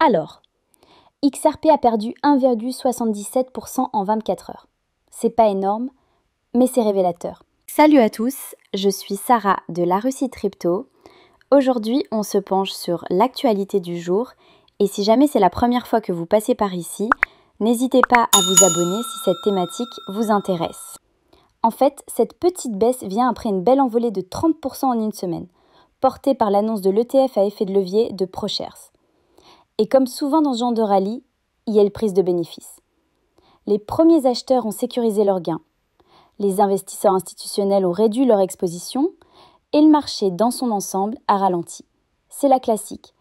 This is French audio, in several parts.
Alors, XRP a perdu 1,77% en 24 heures. C'est pas énorme, mais c'est révélateur. Salut à tous, je suis Sarah de La Russie Crypto. Aujourd'hui, on se penche sur l'actualité du jour et si jamais c'est la première fois que vous passez par ici, n'hésitez pas à vous abonner si cette thématique vous intéresse. En fait, cette petite baisse vient après une belle envolée de 30% en une semaine, portée par l'annonce de l'ETF à effet de levier de ProShares. Et comme souvent dans ce genre de rallye, il y a une prise de bénéfices. Les premiers acheteurs ont sécurisé leurs gains. Les investisseurs institutionnels ont réduit leur exposition et le marché dans son ensemble a ralenti. C'est la classique.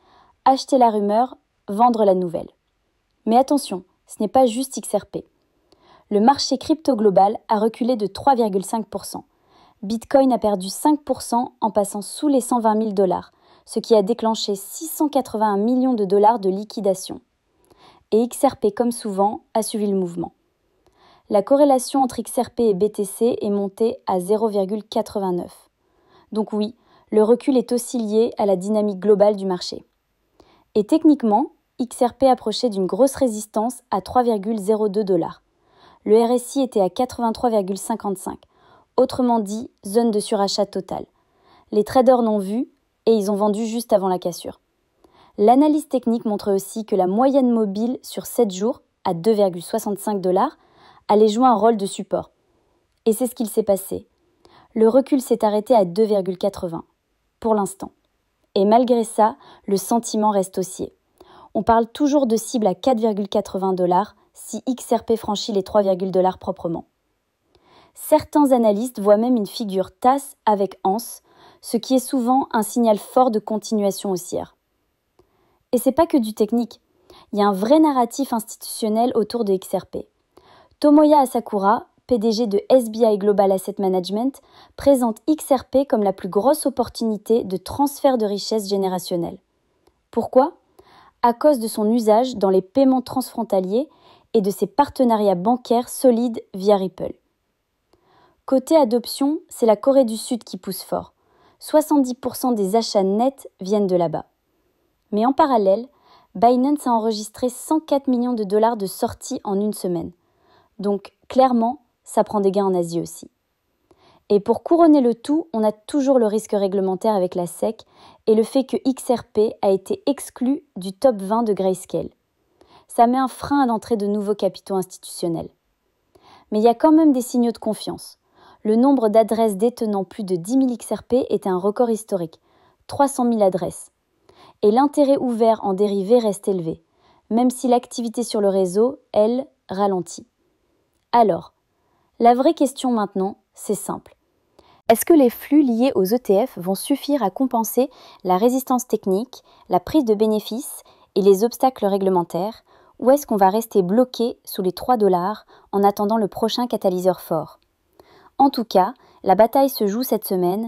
Acheter la rumeur, vendre la nouvelle. Mais attention, ce n'est pas juste XRP. Le marché crypto global a reculé de 3,5%. Bitcoin a perdu 5% en passant sous les 120 000 $, ce qui a déclenché 681 millions de dollars de liquidation. Et XRP, comme souvent, a suivi le mouvement. La corrélation entre XRP et BTC est montée à 0,89. Donc oui, le recul est aussi lié à la dynamique globale du marché. Et techniquement, XRP approchait d'une grosse résistance à 3,02 $. Le RSI était à 83,55, autrement dit, zone de surachat total. Les traders l'ont vu et ils ont vendu juste avant la cassure. L'analyse technique montre aussi que la moyenne mobile sur 7 jours, à 2,65 $, allait jouer un rôle de support. Et c'est ce qu'il s'est passé. Le recul s'est arrêté à 2,80, pour l'instant. Et malgré ça, le sentiment reste haussier. On parle toujours de cible à 4,80 $ si XRP franchit les 3 $ proprement. Certains analystes voient même une figure tasse avec anse, ce qui est souvent un signal fort de continuation haussière. Et c'est pas que du technique, il y a un vrai narratif institutionnel autour de XRP. Tomoya Asakura, PDG de SBI Global Asset Management, présente XRP comme la plus grosse opportunité de transfert de richesse générationnelle. Pourquoi ? À cause de son usage dans les paiements transfrontaliers et de ses partenariats bancaires solides via Ripple. Côté adoption, c'est la Corée du Sud qui pousse fort. 70% des achats nets viennent de là-bas. Mais en parallèle, Binance a enregistré 104 millions de dollars de sorties en une semaine. Donc clairement, ça prend des gains en Asie aussi. Et pour couronner le tout, on a toujours le risque réglementaire avec la SEC et le fait que XRP a été exclu du top 20 de Grayscale. Ça met un frein à l'entrée de nouveaux capitaux institutionnels. Mais il y a quand même des signaux de confiance. Le nombre d'adresses détenant plus de 10 000 XRP était un record historique, 300 000 adresses. Et l'intérêt ouvert en dérivés reste élevé, même si l'activité sur le réseau, elle, ralentit. Alors, la vraie question maintenant, c'est simple. Est-ce que les flux liés aux ETF vont suffire à compenser la résistance technique, la prise de bénéfices et les obstacles réglementaires, ou est-ce qu'on va rester bloqué sous les 3 $ en attendant le prochain catalyseur fort ? En tout cas, la bataille se joue cette semaine